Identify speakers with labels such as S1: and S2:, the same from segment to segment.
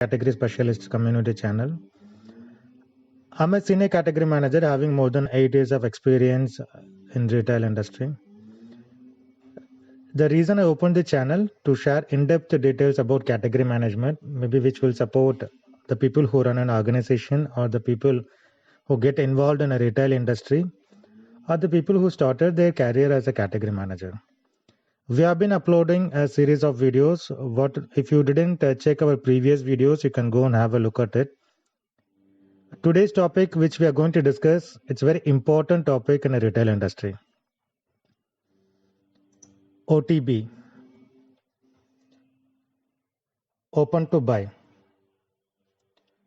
S1: Category Specialist Community Channel. I'm a senior category manager having more than 8 years of experience in retail industry. The reason I opened the channel to share in-depth details about category management, maybe which will support the people who run an organization or the people who get involved in a retail industry or the people who started their career as a category manager. We have been uploading a series of videos. If you didn't check our previous videos, you can go and have a look at it. Today's topic, which we are going to discuss, it's a very important topic in the retail industry. OTB, open to buy.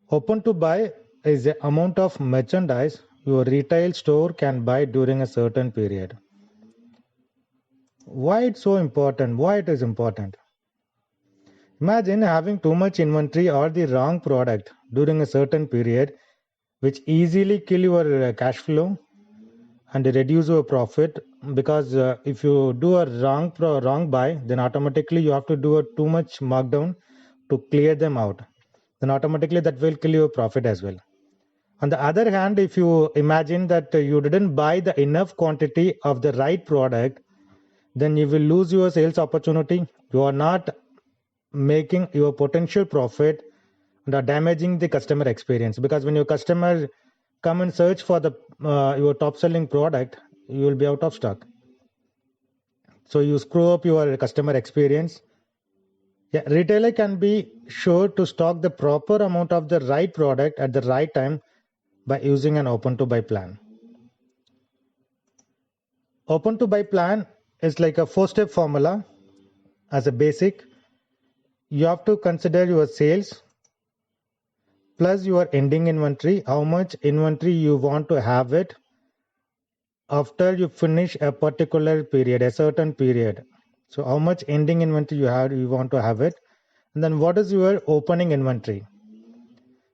S1: Open to buy is the amount of merchandise your retail store can buy during a certain period. Why it's so important? Why it is important? Imagine having too much inventory or the wrong product during a certain period, which easily kill your cash flow and reduce your profit, because if you do a wrong buy, then automatically you have to do a too much markdown to clear them out. Then automatically that will kill your profit as well. On the other hand, if you imagine that you didn't buy the enough quantity of the right product, then you will lose your sales opportunity. You are not making your potential profit and are damaging the customer experience, because when your customer come and search for the your top selling product, you will be out of stock. So you screw up your customer experience. Yeah, retailer can be sure to stock the proper amount of the right product at the right time by using an open to buy plan. Open to buy plan is like a 4-step formula. As a basic, you have to consider your sales plus your ending inventory, how much inventory you want to have it after you finish a particular period, a certain period. So how much ending inventory you want to have it, and then what is your opening inventory.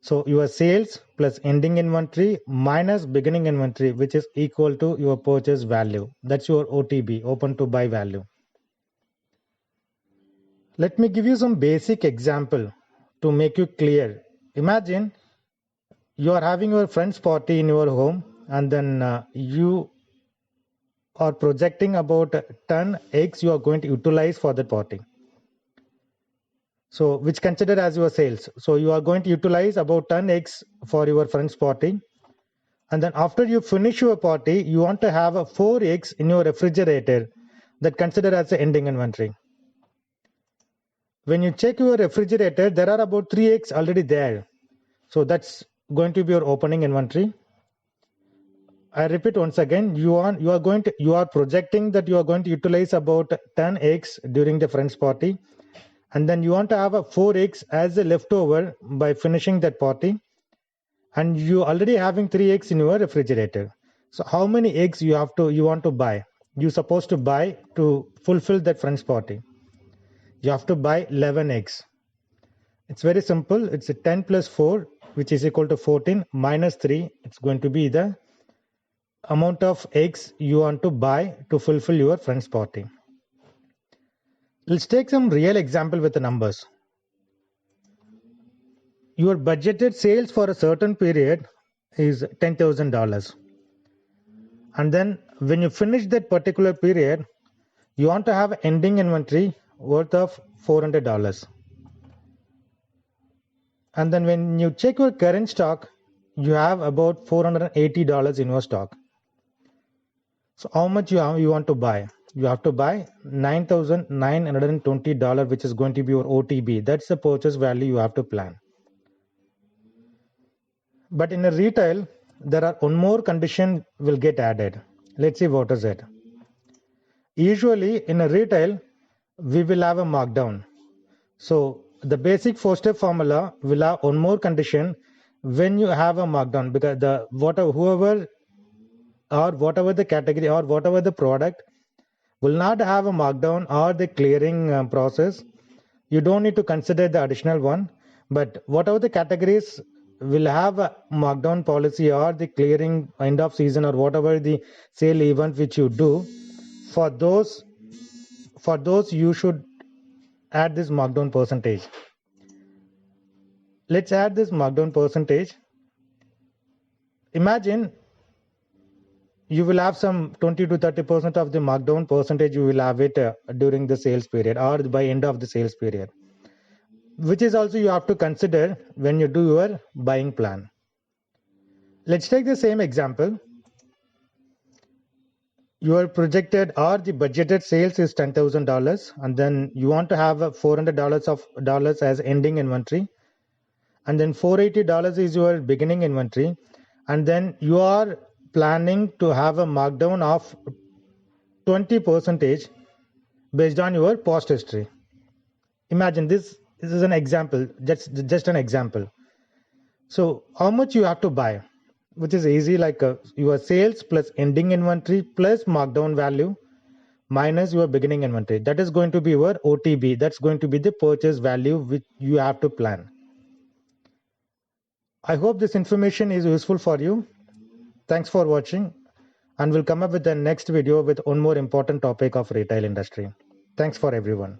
S1: So your sales plus ending inventory minus beginning inventory, which is equal to your purchase value. That's your OTB, open to buy value. Let me give you some basic example to make you clear. Imagine you are having your friend's party in your home, and then you are projecting about 10 eggs you are going to utilize for that party. So which considered as your sales. So you are going to utilize about 10 eggs for your friend's party. And then after you finish your party, you want to have 4 eggs in your refrigerator that considered as the ending inventory. When you check your refrigerator, there are about 3 eggs already there. So that's going to be your opening inventory. I repeat once again, you are projecting that you are going to utilize about 10 eggs during the friend's party, and then you want to have 4 eggs as a leftover by finishing that party, and you already having 3 eggs in your refrigerator. So how many eggs you want to buy? You're supposed to buy to fulfill that friend's party. You have to buy 11 eggs. It's very simple. It's a 10 plus 4, which is equal to 14 minus 3. It's going to be the amount of eggs you want to buy to fulfill your friend's party. Let's take some real example with the numbers. Your budgeted sales for a certain period is $10,000. And then when you finish that particular period, you want to have ending inventory worth of $400. And then when you check your current stock, you have about $480 in your stock. So how much you want to buy? You have to buy $9,920, which is going to be your OTB. That's the purchase value you have to plan. But in a retail, there are one more condition will get added. Let's see what is it. Usually in a retail, we will have a markdown. So the basic 4-step formula will have one more condition when you have a markdown, because whoever or whatever the category or whatever the product will not have a markdown or the clearing process, you don't need to consider the additional one. But whatever the categories will have a markdown policy or the clearing end of season or whatever the sale event which you do, for those you should add this markdown percentage. Let's add this markdown percentage. Imagine you will have some 20 to 30% of the markdown percentage. You will have it during the sales period or by end of the sales period, which is also you have to consider when you do your buying plan. Let's take the same example. Your projected or the budgeted sales is $10,000, and then you want to have $400 as ending inventory, and then $480 is your beginning inventory, and then you are planning to have a markdown of 20% based on your past history. Imagine this is an example, just an example. So how much you have to buy, which is easy, like your sales plus ending inventory plus markdown value minus your beginning inventory. That is going to be your OTB. That's going to be the purchase value which you have to plan. I hope this information is useful for you. Thanks for watching, and we'll come up with the next video with one more important topic of retail industry. Thanks for everyone.